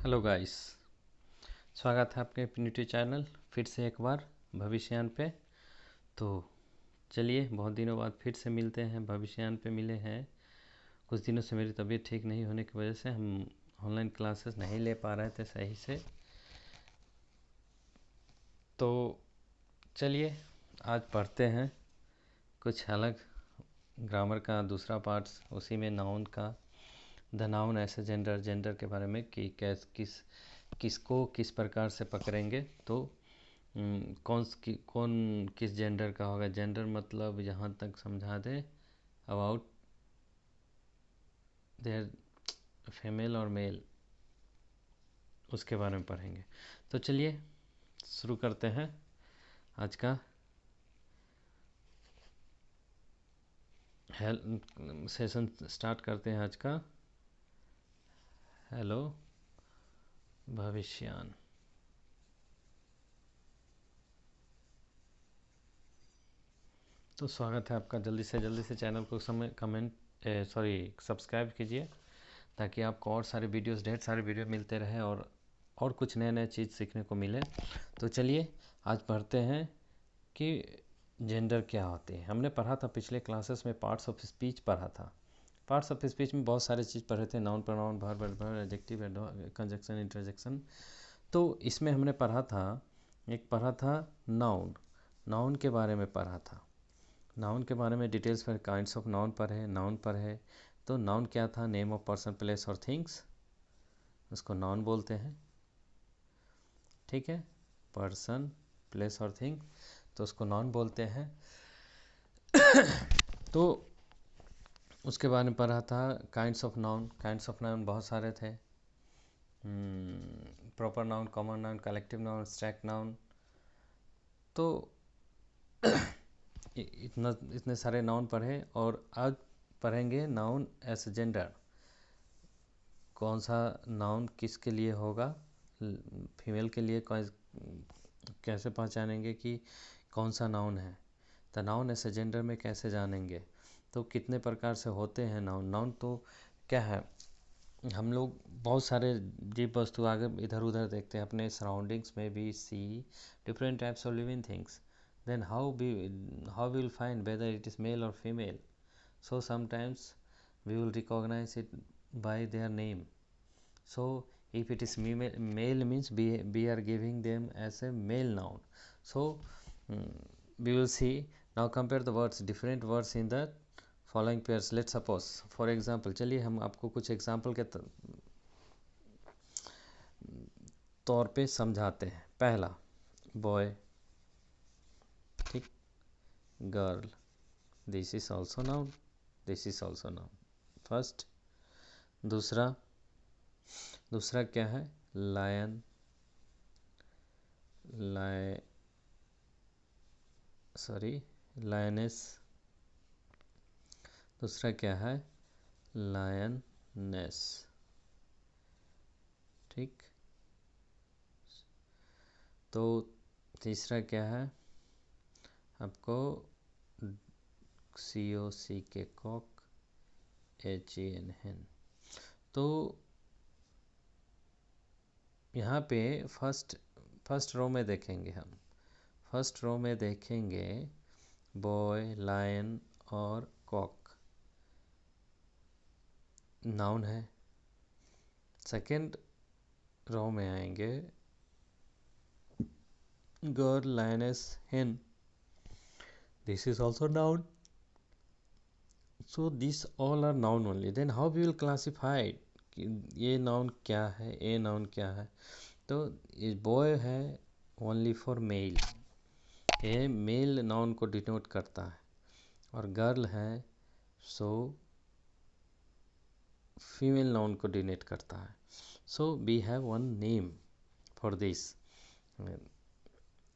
Hello guys, स्वागत है आपके यूट्यूब चैनल फिर से एक बार भविष्ययान पे। तो चलिए, बहुत दिनों बाद फिर से मिलते हैं, भविष्ययान पे मिले हैं। कुछ दिनों से मेरी तबीयत ठीक नहीं होने की वजह से हम ऑनलाइन क्लासेस नहीं ले पा रहे थे सही से। तो चलिए आज पढ़ते हैं कुछ अलग ग्रामर का दूसरा पार्ट्स, उसी में नाउन का, the noun as a gender, gender के बारे में कि किसको किस प्रकार से पकड़ेंगे। तो कौन किस जेंडर का होगा। जेंडर मतलब यहाँ तक समझा दे अबाउट देयर फीमेल और मेल, उसके बारे में पढ़ेंगे। तो चलिए शुरू करते हैं आज का सेशन स्टार्ट करते हैं आज का हेलो भविष्यान। तो स्वागत है आपका। जल्दी से चैनल को सब्सक्राइब कीजिए ताकि आपको और सारे वीडियोस, ढेर सारे वीडियो मिलते रहे और कुछ नए नए चीज़ सीखने को मिले। तो चलिए आज पढ़ते हैं कि जेंडर क्या होती है। हमने पढ़ा था पिछले क्लासेस में, पार्ट्स ऑफ स्पीच पढ़ा था। पार्ट्स ऑफ स्पीच में बहुत सारे चीज़ पढ़े थे, noun, pronoun, verb, adverb, adjective, conjunction, interjection. तो इसमें हमने पढ़ा था नाउन। नाउन के बारे में पढ़ा था। नाउन के बारे में डिटेल्स पर काइंड्स ऑफ नाउन पर है, नाउन पर है। तो नाउन क्या था? नेम ऑफ पर्सन, प्लेस और थिंग्स, उसको नाउन बोलते हैं। ठीक है, पर्सन, प्लेस और थिंग, तो उसको नाउन बोलते हैं। तो उसके बारे में पढ़ा था kinds of noun. Kinds of noun बहुत सारे थे, proper noun, common noun, collective noun, abstract noun. तो इतने सारे नाउन पढ़े और आज पढ़ेंगे नाउन एज जेंडर। कौन सा नाउन किसके लिए होगा, फीमेल के लिए कैसे पहचानेंगे कि कौन सा नाउन है। तो नाउन एज जेंडर में कैसे जानेंगे, तो कितने प्रकार से होते हैं नाउन। नाउन तो क्या है, हम लोग बहुत सारे जीव वस्तु आगे इधर उधर देखते हैं अपने सराउंडिंग्स में भी, see different types of living things, then how we will find whether it is male or female. So sometimes we will recognize it by their name. So if it is male means we are giving them as a male noun. So we will see. Now compare the words, different words in the following pairs. Let's suppose for example, चलिए हम आपको कुछ example के तौर पे समझाते हैं। पहला बॉय, ठीक, girl, this is also noun, this is also noun, first. दूसरा क्या है? Lion, lioness. दूसरा क्या है? लायनेस, ठीक। तो तीसरा क्या है आपको? COCK, cock, HEN, hen। तो यहाँ पे फर्स्ट रो में देखेंगे हम, फर्स्ट रो में देखेंगे बॉय, लायन और कॉक नाउन है। सेकंड रो में आएंगे girl, lioness, hen, this is also noun. So these all are noun only. Then how we will classify कि ये नाउन क्या है, ए नाउन क्या है। तो ये बॉय है ओनली फॉर मेल, ये मेल नाउन को डिनोट करता है। और गर्ल है सो फीमेल नाउन को डिनोट करता है। So we have one name for this.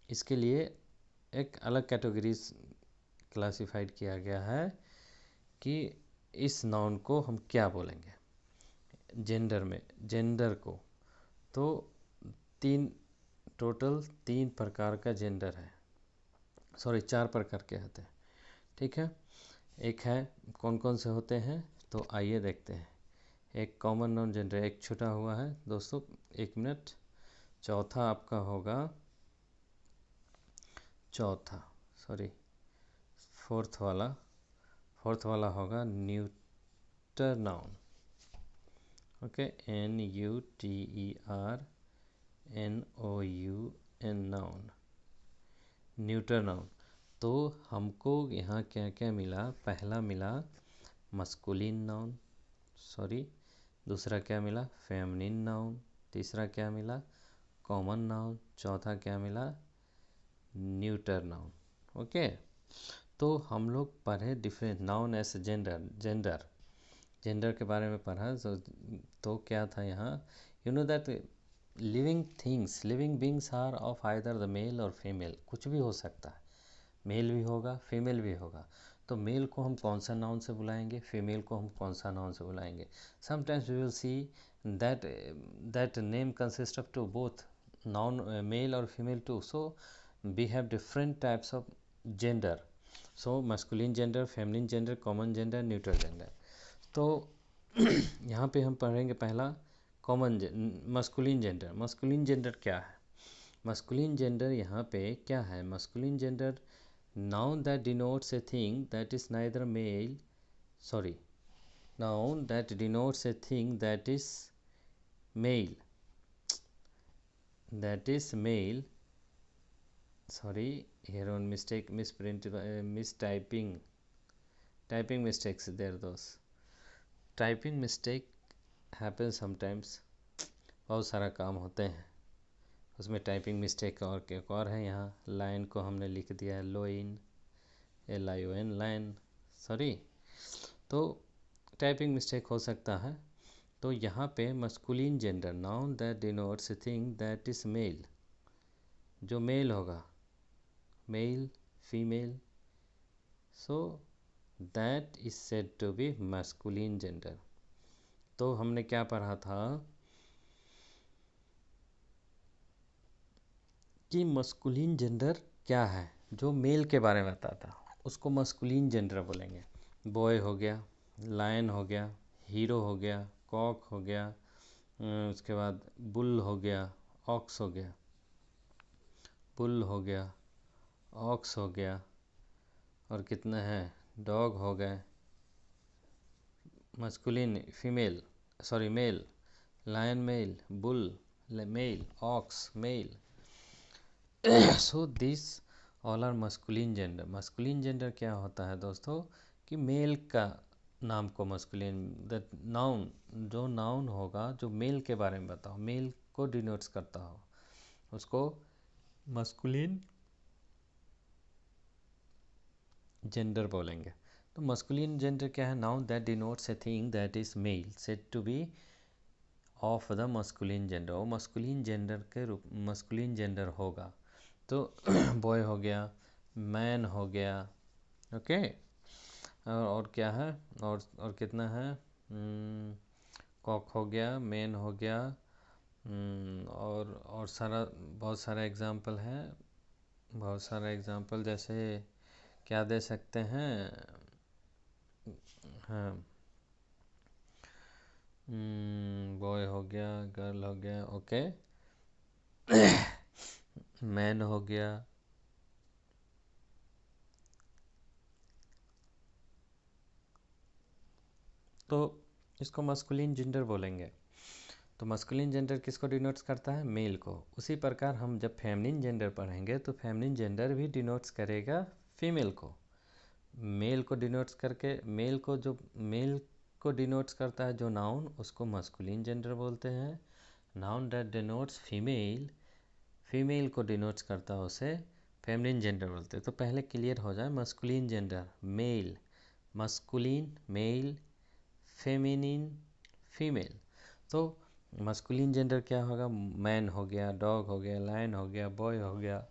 इसके लिए एक अलग कैटेगरीज क्लासिफाइड किया गया है कि इस नाउन को हम क्या बोलेंगे जेंडर में। जेंडर को तो टोटल तीन प्रकार का जेंडर है, सॉरी 4 प्रकार के होते हैं, ठीक है। एक है, कौन कौन से होते हैं तो आइए देखते हैं। एक कॉमन नाउन जेंडर एक छूटा हुआ है दोस्तों, 1 मिनट। चौथा आपका होगा, फोर्थ वाला होगा neuter noun. Okay, NUTERNOUN noun, neuter noun. तो हमको यहाँ क्या क्या मिला? पहला मिला मस्कुलिन नाउन, दूसरा क्या मिला? Feminine noun. तीसरा क्या मिला? Common noun. चौथा क्या मिला? Neuter noun. ओके, तो हम लोग पढ़े डिफरेंट नाउन एस जेंडर के बारे में पढ़ा। तो क्या था यहाँ? You know that living beings are of either the male और फीमेल। कुछ भी हो सकता है, मेल भी होगा फीमेल भी होगा। तो मेल को हम कौन सा नाउन से बुलाएंगे, फीमेल को हम कौन सा नाउन से बुलाएंगे? Sometimes we will see that name consist of two both noun male और female too. So we have different types of gender. So masculine gender, feminine gender, common gender, neutral gender. तो यहाँ पे हम पढ़ेंगे पहला masculine gender. Masculine gender क्या है? Masculine gender यहाँ पे क्या है? Masculine gender noun that denotes a thing that is neither male, noun that denotes a thing that is male, here on typing mistakes there. Those typing mistake happen sometimes, बहुत सारा काम होते हैं उसमें टाइपिंग मिस्टेक। और एक और है, यहाँ लाइन को हमने लिख दिया है लोइन, LION लाइन, तो टाइपिंग मिस्टेक हो सकता है। तो यहाँ पे masculine gender noun that denotes a thing that is male, जो मेल होगा, male female, so that is said to be masculine gender. तो हमने क्या पढ़ा था कि मस्कुलिन जेंडर क्या है? जो मेल के बारे में बताता उसको मस्कुलिन जेंडर बोलेंगे। बॉय हो गया, लायन हो गया, हीरो हो गया, कॉक हो गया, उसके बाद बुल हो गया, ऑक्स हो गया, बुल हो गया, ऑक्स हो गया, और कितना है, डॉग हो गए। Masculine female, male, lion male, bull male, ox male. So this all are masculine gender. Masculine gender क्या होता है दोस्तों? कि मेल का नाम को मस्कुलिन, द नाउन, जो नाउन होगा जो मेल के बारे में बताओ, मेल को डिनोट्स करता हो, उसको मस्कुलिन जेंडर बोलेंगे। तो मस्कुलिन जेंडर क्या है? Noun that denotes a thing that is male said to be of the masculine gender. वो मस्कुलिन जेंडर के रूप मस्कुलिन जेंडर होगा। तो बॉय हो गया, मैन हो गया, ओके। और क्या है? और कितना है? कॉक हो गया, मैन हो गया, और बहुत सारा एग्जाम्पल है। बहुत सारा एग्जाम्पल जैसे क्या दे सकते हैं? हाँ, बॉय हो गया, गर्ल हो गया, ओके, मैन हो गया, तो इसको मस्कुलिन जेंडर बोलेंगे। तो मस्कुलिन जेंडर किसको डिनोट्स करता है? मेल को। उसी प्रकार हम जब फेमिनिन जेंडर पढ़ेंगे तो फेमिनिन जेंडर भी डिनोट्स करेगा फीमेल को। मेल को डिनोट्स करके, मेल को डिनोट्स करता है जो नाउन, उसको मस्कुलिन जेंडर बोलते हैं। नाउन दैट डिनोट्स फीमेल को डिनोट्स करता है उसे फेमिनिन जेंडर बोलते हैं। तो पहले क्लियर हो जाए, masculine gender male, masculine male, feminine female. तो मस्कुलिन जेंडर क्या होगा? मैन हो गया, डॉग हो गया, लायन हो गया, बॉय हो गया,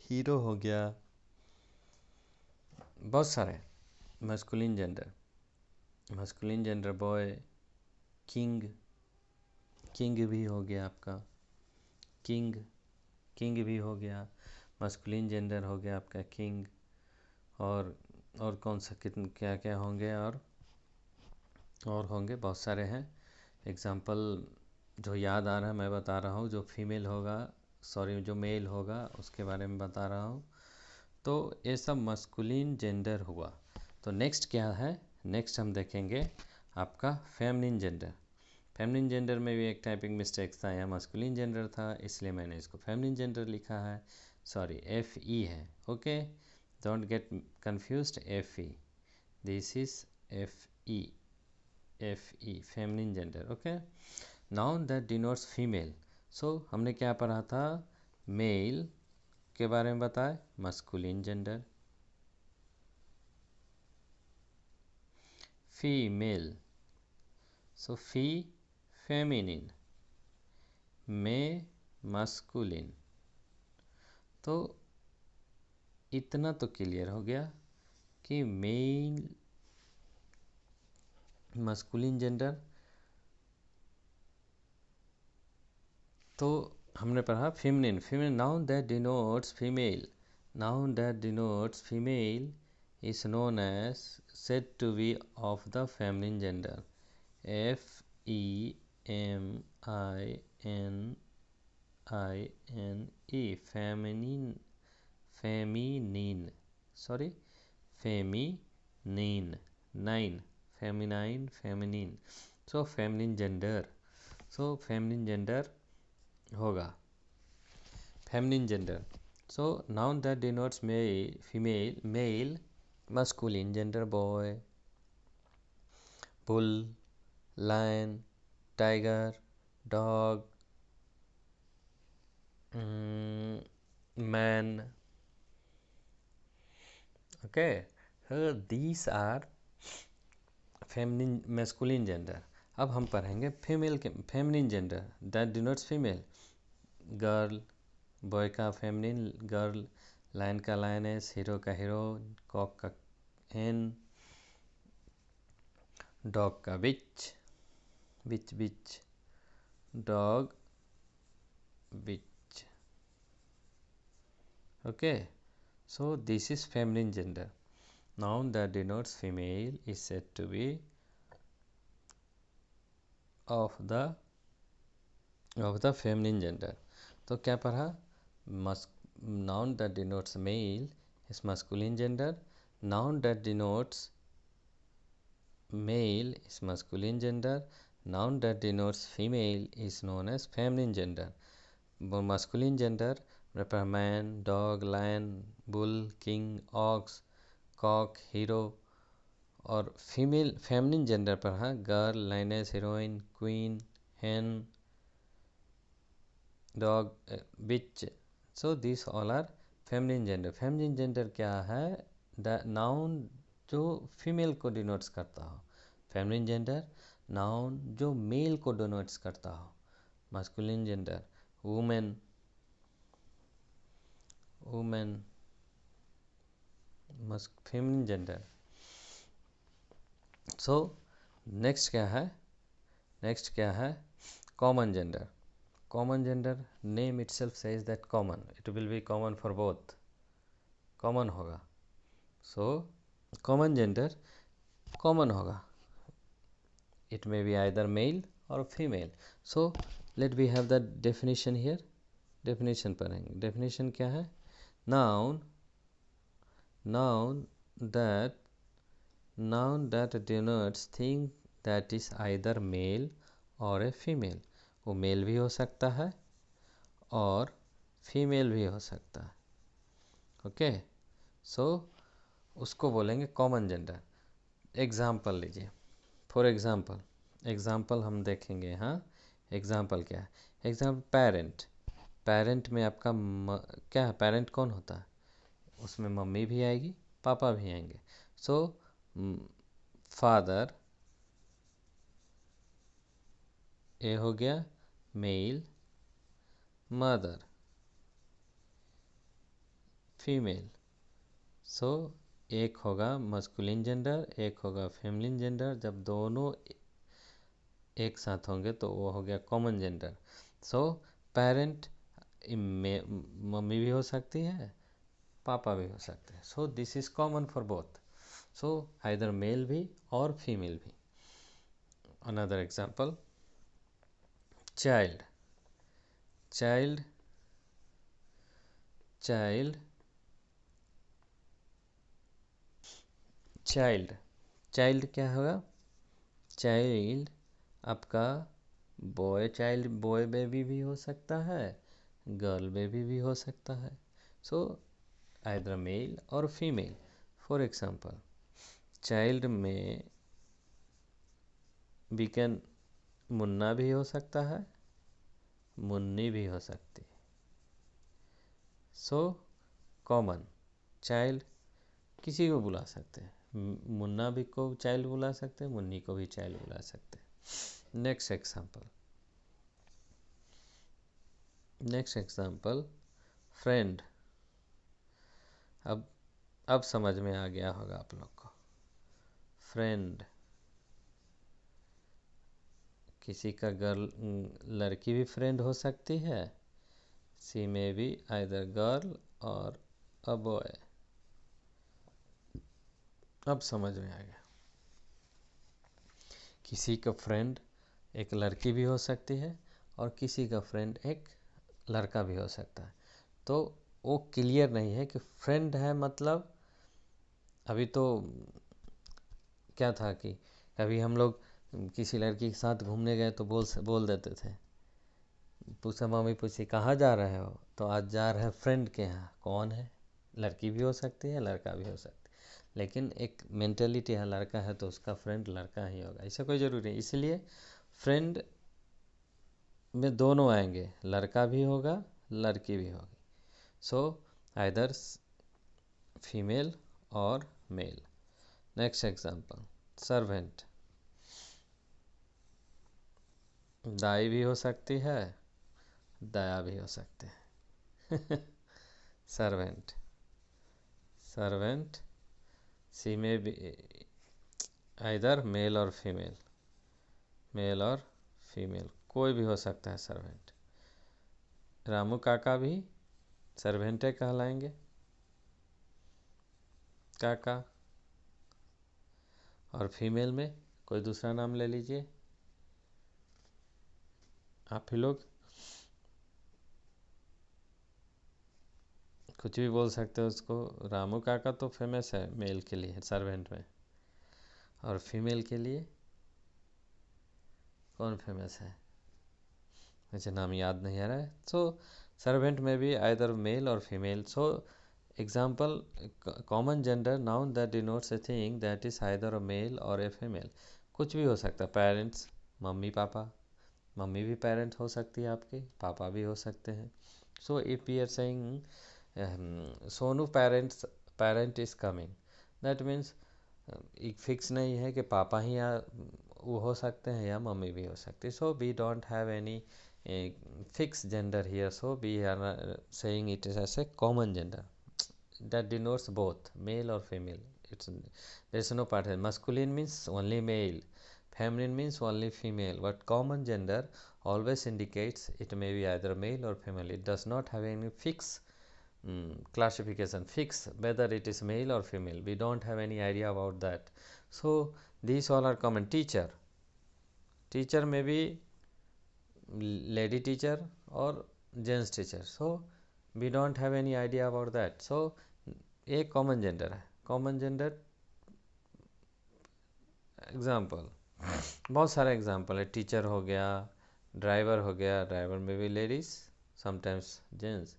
हीरो हो गया, बहुत सारे मस्कुलिन जेंडर बॉय, किंग भी हो गया आपका, किंग भी हो गया, मस्कुलिन जेंडर हो गया आपका किंग। और कौन सा क्या क्या होंगे? और और होंगे, बहुत सारे हैं। एग्ज़ाम्पल जो याद आ रहा है मैं बता रहा हूँ। जो फीमेल होगा, सॉरी जो मेल होगा उसके बारे में बता रहा हूँ। तो ये सब मस्कुलिन जेंडर हुआ। तो नेक्स्ट क्या है, नेक्स्ट हम देखेंगे आपका फेमिनिन जेंडर। फेमिनिन जेंडर में भी एक टाइपिंग मिस्टेक था, यहाँ मस्कुलिन जेंडर था इसलिए मैंने इसको फेमिनिन जेंडर लिखा है, सॉरी FE है। Okay, don't get confused, FE, this is FE, feminine gender. Okay, noun that denotes female. So हमने क्या पढ़ा था, मेल के बारे में बताए, masculine gender. Female, so fe feminine, ma masculine. तो इतना तो क्लियर हो गया कि मेल मस्कुलिन जेंडर। तो हमने पढ़ा feminine, feminine noun that denotes female, noun that denotes female is known as said to be of the feminine gender, FEMININE, feminine, feminine, sorry, feminine, nine, feminine, feminine, so feminine gender, so feminine gender होगा, feminine gender. So noun that denotes male, female, male, masculine gender, boy, bull, lion, tiger, dog, man. Okay, so these are feminine masculine gender. अब हम पढ़ेंगे female के feminine gender that denotes female, girl, boy का feminine girl, lion का lioness, hero का hero, cock का hen, dog का bitch, bitch, dog, bitch. Okay, so this is feminine gender. Noun that denotes female is said to be of the feminine gender. तो क्या पढ़ा, noun that denotes male is masculine gender, noun that denotes male is masculine gender, noun that denotes female is known as feminine gender. Masculine gender refer man, dog, lion, bull, king, ox, cock, hero. और female feminine gender पर है girl, lioness, heroine, queen, hen, dog, bitch. So this all are feminine gender. Feminine gender क्या है, the noun जो female को denotes करता हो। Feminine gender noun जो मेल को डिनोट्स करता हो। Masculine gender women, women, feminine gender. So next क्या है, नेक्स्ट क्या है, common gender. Common gender, name itself says that common, it will be common for both, common होगा। सो कॉमन जेंडर कॉमन होगा, it may be either male और female. So let we have the definition here. Definition पढ़ेंगे। Definition क्या है, noun, noun that, noun that denotes thing that is either male और a female. वो mail भी हो सकता है और फीमेल भी हो सकता है। ओके, सो उसको बोलेंगे कॉमन जेंडर। एग्जाम्पल लीजिए, फॉर एग्जाम्पल, एग्जाम्पल हम देखेंगे यहाँ। एग्जाम्पल क्या है, एग्जाम्पल पेरेंट। पेरेंट में आपका क्या है, पेरेंट कौन होता है, उसमें मम्मी भी आएगी, पापा भी आएंगे। सो फादर, ये हो गया मेल, मदर फीमेल। सो एक होगा मस्कुलिन जेंडर, एक होगा फेमिनिन जेंडर। जब दोनों एक साथ होंगे तो वो हो गया common gender. So parent mummy भी हो सकती है, पापा भी हो सकते हैं। So this is common for both, so either male भी और फीमेल भी। another example, child, child, child, child, child क्या होगा? चाइल्ड आपका बॉय चाइल्ड, बॉय बेबी भी हो सकता है, गर्ल बेबी भी हो सकता है. सो आइदर मेल और फीमेल. फॉर एग्जांपल, चाइल्ड में वी कैन मुन्ना भी हो सकता है, मुन्नी भी हो सकती है. सो कॉमन, चाइल्ड किसी को बुला सकते हैं, मुन्ना भी को चाइल्ड बुला सकते हैं, मुन्नी को भी चाइल्ड बुला सकते हैं. Next example, friend. अब समझ में आ गया होगा आप लोग को. फ्रेंड, किसी का गर्ल, लड़की भी फ्रेंड हो सकती है. सी मे बी आइदर गर्ल और अ बॉय. अब समझ में आ गया. किसी का फ्रेंड एक लड़की भी हो सकती है और किसी का फ्रेंड एक लड़का भी हो सकता है. तो वो क्लियर नहीं है कि फ्रेंड है मतलब. अभी तो क्या था कि कभी हम लोग किसी लड़की के साथ घूमने गए तो बोल देते थे, पूछा, मम्मी पूछी कहाँ जा रहे हो, तो आज जा रहे हैं फ्रेंड के यहाँ. कौन है? लड़की भी हो सकती है, लड़का भी हो सकता है, लेकिन एक मेंटेलिटी है, लड़का है तो उसका फ्रेंड लड़का ही होगा, ऐसा कोई ज़रूरी नहीं. इसलिए फ्रेंड में दोनों आएंगे, लड़का भी होगा, लड़की भी होगी. सो आइदर फीमेल और मेल. Next example, servant. दाई भी हो सकती है, दया भी हो सकते हैं. सर्वेंट, सर्वेंट, सी में भी आइदर मेल और फीमेल, मेल और फीमेल कोई भी हो सकता है सर्वेंट. रामू काका भी सर्वेंट कहलाएंगे, काका. और फीमेल में कोई दूसरा नाम ले लीजिए आप ही लोग, कुछ भी बोल सकते हो उसको. रामू काका तो फेमस है मेल के लिए सर्वेंट में, और फीमेल के लिए कौन फेमस है? मुझे नाम याद नहीं आ रहा है. सो सर्वेंट में भी आइदर मेल और female. So example, common gender noun that denotes a thing that is either a male और ए फीमेल. कुछ भी हो सकता है. पेरेंट्स, मम्मी पापा, मम्मी भी पेरेंट हो सकती है आपके, पापा भी हो सकते हैं. So if we are saying Sonu parent is coming, that means एक फिक्स नहीं है कि पापा ही या वो हो सकते हैं या मम्मी भी हो सकती है. So we don't have any fixed gender here, so we are saying it is as a common gender that denotes both male or female. There is no pattern. Masculine means only male, feminine means only female, but common gender always indicates it may be either male or female. It does not have any fixed classification, fix whether it is male or female. We don't have any idea about that. So these all are common. Teacher may be lady teacher or gents teacher. So we don't have any idea about that. So एक common gender है. Common gender example, बहुत सारे example है. Teacher हो गया, driver हो गया, driver में भी लेडीज, समटाइम्स जेंट्स.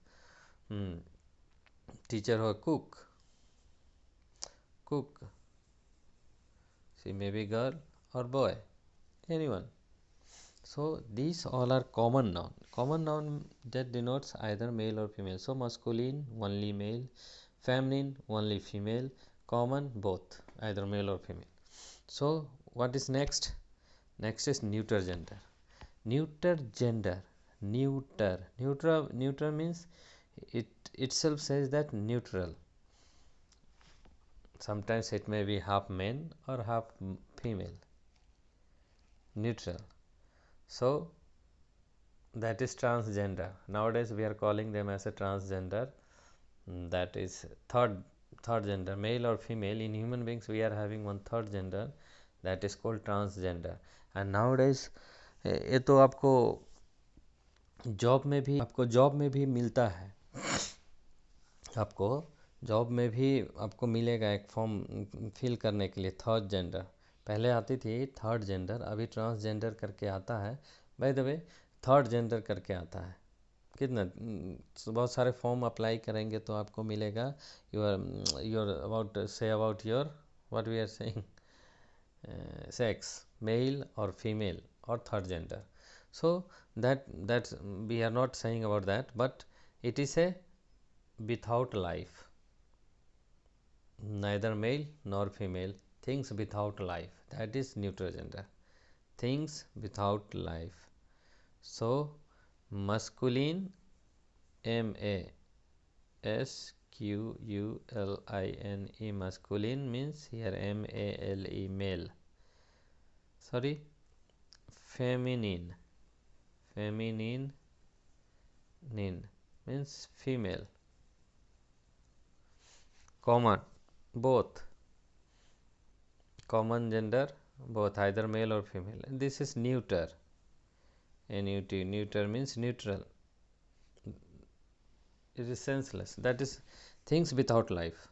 टीचर हो, cook, she may be girl और boy, anyone. So these all are common noun. Common noun that denotes either male or female. So masculine only male, feminine only female, common both, either male or female. So what is next? Next is neuter gender. Neuter gender. Neuter means it itself says that neutral. Sometimes it may be half men or half female. Neutral. So that is transgender. Nowadays we are calling them as a transgender. That is third gender, male or female. In human beings we are having one third gender, that is called transgender. And now days ये तो आपको job में भी मिलता है। आपको job में भी आपको मिलेगा एक फॉर्म फिल करने के लिए, थर्ड जेंडर। पहले आती थी थर्ड जेंडर, अभी ट्रांसजेंडर करके आता है। By the way third gender करके आता है। कितना बहुत सारे फॉर्म अप्लाई करेंगे तो आपको मिलेगा योर अबाउट से about your what we are saying sex, male or female or third gender. So that we are not saying about that, but it is a without life, neither male nor female, things without life, that is neutral gender, things without life. So masculine, masculine, masculine means here male, male. Sorry, feminine means female. Common, both, common gender, both, either male or female. And this is neuter, N-U-T, neuter means neutral, it is senseless, that is things without life.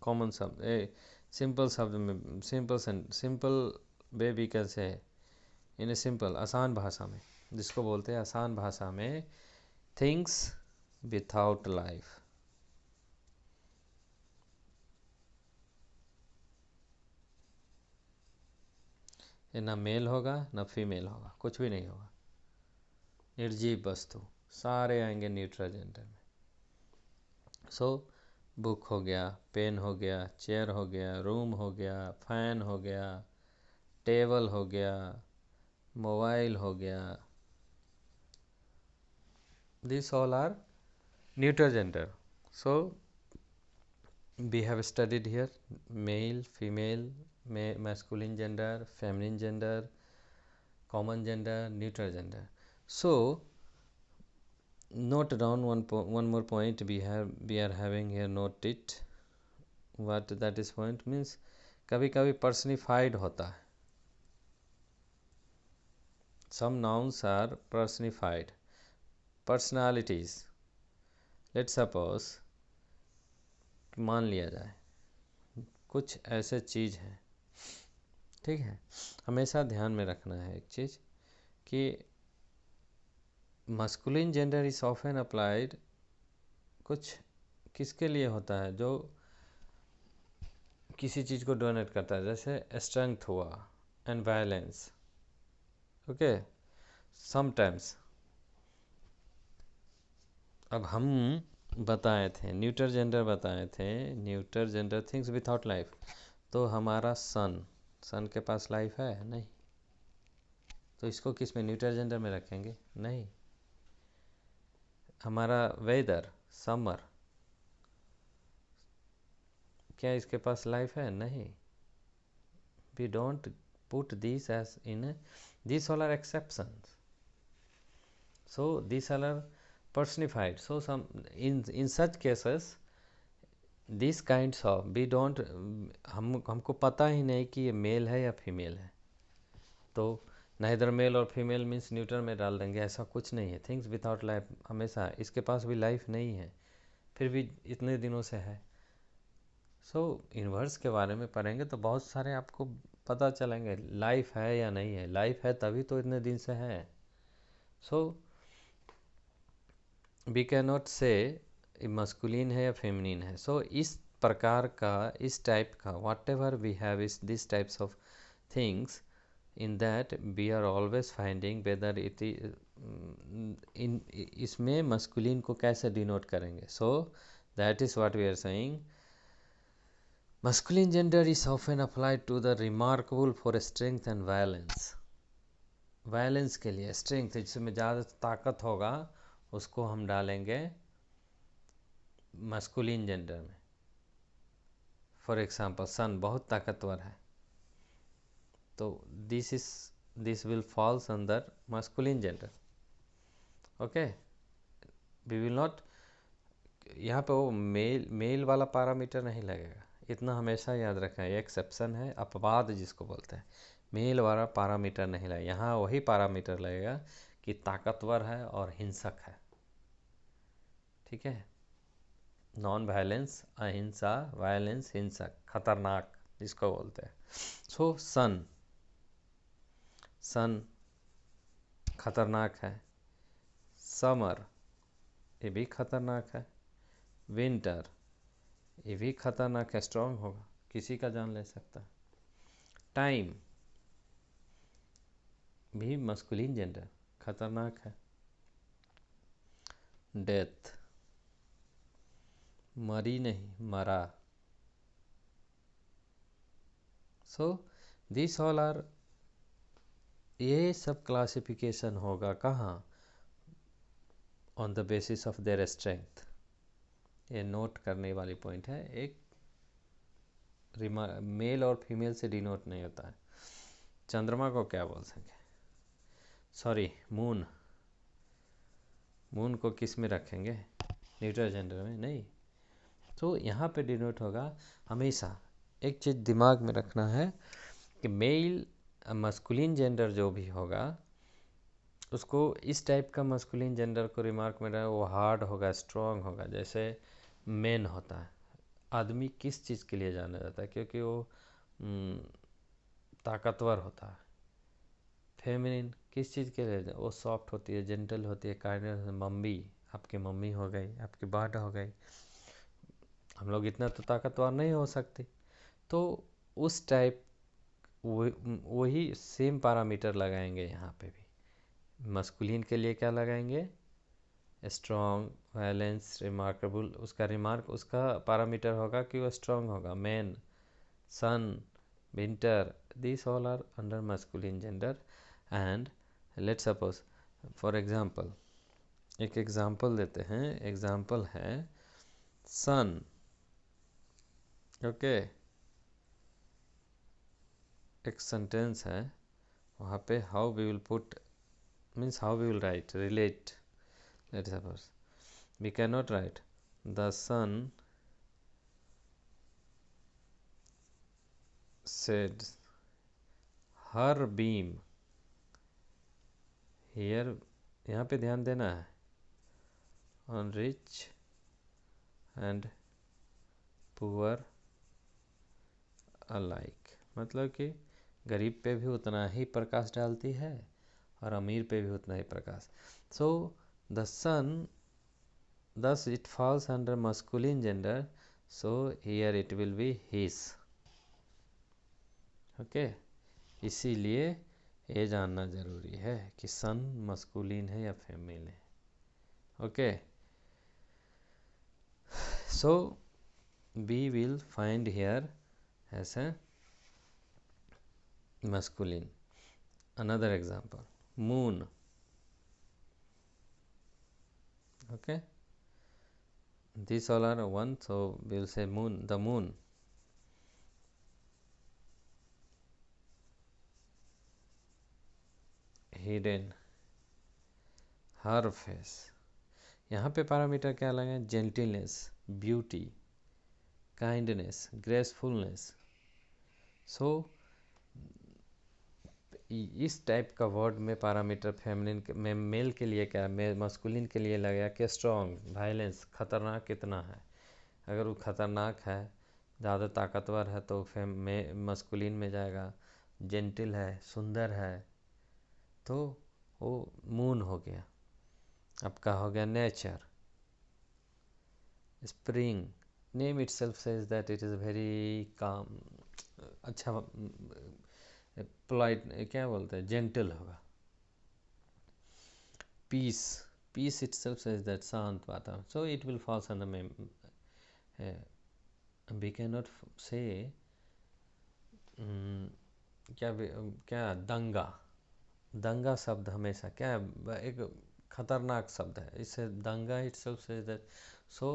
Common sub, a simple sub, simple way we can say, in a simple आसान भाषा में, जिसको बोलते हैं आसान भाषा में, things without life. ये ना मेल होगा ना फीमेल होगा, कुछ भी नहीं होगा, निर्जीव वस्तु सारे आएंगे न्यूट्रल जेंडर में. सो बुक हो गया, पेन हो गया, चेयर हो गया, रूम हो गया, फैन हो गया, टेबल हो गया, मोबाइल हो गया, this all are neutral gender. So we have studied here male, female, masculine gender, feminine gender, common gender, neutral gender. So note down one more point we are having here. Note it, what that is point means. कभी कभी personified होता है. Some nouns are personified, personalities. Let's suppose, मान लिया जाए कुछ ऐसे चीज़ है, ठीक है. हमेशा ध्यान में रखना है एक चीज़ कि masculine gender is often applied कुछ किसके लिए होता है, जो किसी चीज़ को डोनेट करता है, जैसे स्ट्रेंथ हुआ एंड वायलेंस. Okay, sometimes. अब हम बताए थे न्यूट्रल जेंडर, बताए थे neutral gender things without life. तो हमारा सन के पास लाइफ है नहीं, तो इसको किस में न्यूट्रल जेंडर में रखेंगे? नहीं. हमारा वेदर समर, क्या इसके पास लाइफ है? नहीं. We don't put this as in, this all are exceptions. So this all are personified. So some in such cases these kinds of we don't हमको पता ही नहीं कि ये मेल है या फीमेल है, तो नाइदर मेल और फीमेल मीन्स न्यूट्रल में डाल देंगे. ऐसा कुछ नहीं है. थिंग्स विदाउट लाइफ हमेशा, इसके पास भी लाइफ नहीं है फिर भी इतने दिनों से है. सो इन्वर्स के बारे में पढ़ेंगे तो बहुत सारे आपको पता चलेंगे लाइफ है या नहीं है. लाइफ है तभी तो इतने दिन से है. सो वी कैन नॉट से मस्कुलिन है या फेमिनिन है. सो इस प्रकार का, इस टाइप का, whatever we have is this types of things, in that we are always finding whether it in, इसमें मस्कुलिन को कैसे डिनोट करेंगे. So that is what we are saying. Masculine gender is often applied to the remarkable for strength and violence. Violence के लिए strength, जिसमें ज़्यादा ताकत होगा उसको हम डालेंगे मस्कुलिन जेंडर में. फॉर एग्जांपल सन बहुत ताकतवर है, तो this will falls under masculine gender. Okay, we will not, यहाँ पे वो मेल वाला पैरामीटर नहीं लगेगा. इतना हमेशा याद रखना, ये एक्सेप्शन है, अपवाद जिसको बोलते हैं। मेल वाला पैरामीटर नहीं लगेगा, यहाँ वही पैरामीटर लगेगा कि ताकतवर है और हिंसक है। ठीक है, नॉन वायलेंस अहिंसा, वायलेंस हिंसक, खतरनाक जिसको बोलते हैं। सो सन, सन खतरनाक है। समर, ये भी खतरनाक है। विंटर, ये भी खतरनाक है, स्ट्रांग होगा, किसी का जान ले सकता है। टाइम भी मस्कुलिन जेंडर, खतरनाक है। डेथ, मरी नहीं, मरा। सो दिस ऑल आर, ये सब क्लासिफिकेशन होगा कहाँ? On the basis of their strength. ये नोट करने वाली पॉइंट है, एक मेल और फीमेल से डिनोट नहीं होता है। चंद्रमा को क्या बोल सके, सॉरी मून, मून को किस में रखेंगे? न्यूट्रल जेंडर में नहीं। तो यहाँ पे डिनोट होगा। हमेशा एक चीज़ दिमाग में रखना है कि मेल मस्कुलिन जेंडर जो भी होगा, उसको इस टाइप का मस्कुलिन जेंडर को रिमार्क में रहा, वो हार्ड होगा, स्ट्रॉन्ग होगा। जैसे मेन होता है, आदमी किस चीज़ के लिए जाना जाता है? क्योंकि वो ताकतवर होता है। फेमिनिन किस चीज़ के लिए? वो सॉफ्ट होती है, जेंटल होती है, काइंडनेस। मम्मी, आपकी मम्मी हो गई, आपकी बाट हो गई। हम लोग इतना तो ताकतवर नहीं हो सकते, तो उस टाइप वही सेम पैरामीटर लगाएंगे यहाँ पे भी। मस्कुलिन के लिए क्या लगाएंगे? Strong, violence, remarkable. उसका रिमार्क, उसका पैरामीटर होगा कि वो स्ट्रॉन्ग होगा। Man, sun, winter, these all are under masculine gender. And let's suppose for example, एक एग्जाम्पल देते हैं। एग्जाम्पल है सन। ओके, एक सेंटेंस है, वहाँ पे how we will put, means how we will write, relate. Let's suppose we can not write the sun said her beam here, यहाँ पे ध्यान देना है, on rich and poor alike। मतलब कि गरीब पे भी उतना ही प्रकाश डालती है और अमीर पे भी उतना ही प्रकाश। So the sun, thus it falls under masculine gender, so here it will be his। Okay, इसीलिए ये जानना ज़रूरी है कि सन मस्कुलिन है या फेमेल है। Okay, so we will find here as a masculine. Another example, moon. Okay, these all are one, so we will say moon, the moon. Hidden, her face। यहाँ पे पैरामीटर क्या लगे? Gentleness, beauty, kindness, ग्रेसफुलनेस। सो इस type का word में parameter feminine में, mail के लिए क्या है, मस्कुलिन के लिए लगेगा कि स्ट्रॉन्ग, वायलेंस, खतरनाक कितना है। अगर वो खतरनाक है, ज़्यादा ताकतवर है, तो मस्कुलिन में जाएगा। जेंटिल है, सुंदर है, तो वो मून हो गया। आपका हो गया nature, spring. Name itself says that it is very calm, अच्छा, पोलाइट, क्या बोलते हैं, जेंटल होगा। Peace, peace itself says that शांत वातावरण, so it will falls under we cannot say क्या क्या दंगा। दंगा शब्द हमेशा क्या है? एक खतरनाक शब्द है, इससे दंगा itself says that, so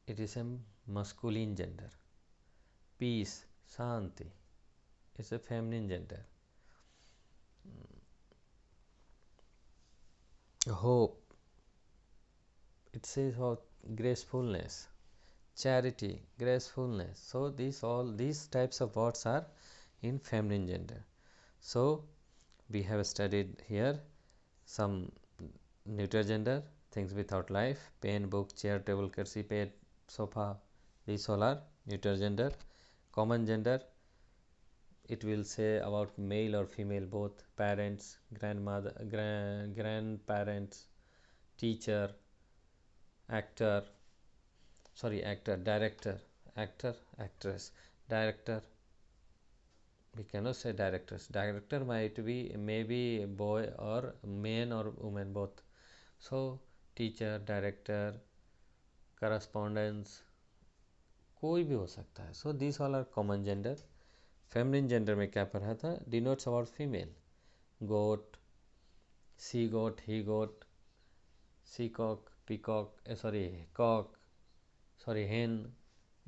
it is a masculine gender। Peace, शांति, it's a feminine gender. Hope, it says about gracefulness, charity, gracefulness. So these types of words are in feminine gender. So we have studied here some neuter gender, things without life, pen, book, chair, table, kursi, bed, sofa. These all are neuter gender. Common gender, it will say about male or female both, parents, grandmother, grandparents, teacher, actor, director, actress, director. We cannot say directors. Director might be maybe boy or man or woman both. So teacher, director, correspondence, कोई भी हो सकता है. So these all are common gender. Feminine gender में क्या पढ़ा था? Denotes about female. Goat, she goat, he goat, peacock, cock, hen,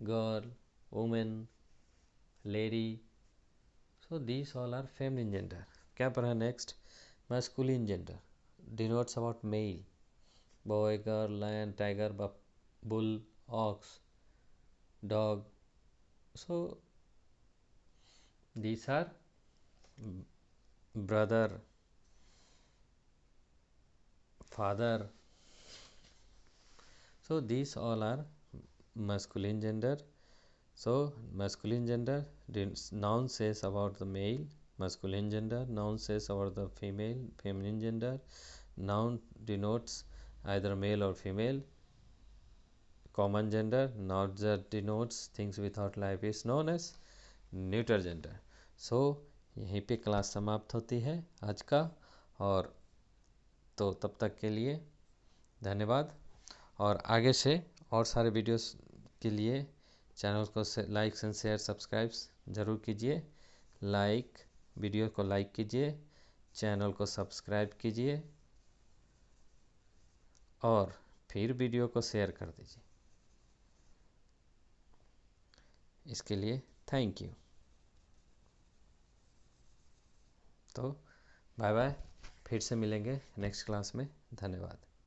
girl, woman, lady. So these all are feminine gender. क्या पढ़ा next? Masculine gender denotes about male. Boy, girl, lion, tiger, bull, ox, dog. So these are brother, father. So these all are masculine gender. So masculine gender, noun says about the male, masculine gender. Noun says about the female, feminine gender. Noun denotes either male or female. Common gender, noun that denotes things without life is known as neuter gender. So यहीं पे class समाप्त होती है आज का. और तो तब तक के लिए धन्यवाद. और आगे से और सारे वीडियोस के लिए चैनल को लाइक एंड शेयर सब्सक्राइब ज़रूर कीजिए. वीडियो को लाइक कीजिए, चैनल को सब्सक्राइब कीजिए और फिर वीडियो को शेयर कर दीजिए. इसके लिए थैंक यू. तो बाय बाय, फिर से मिलेंगे नेक्स्ट क्लास में. धन्यवाद.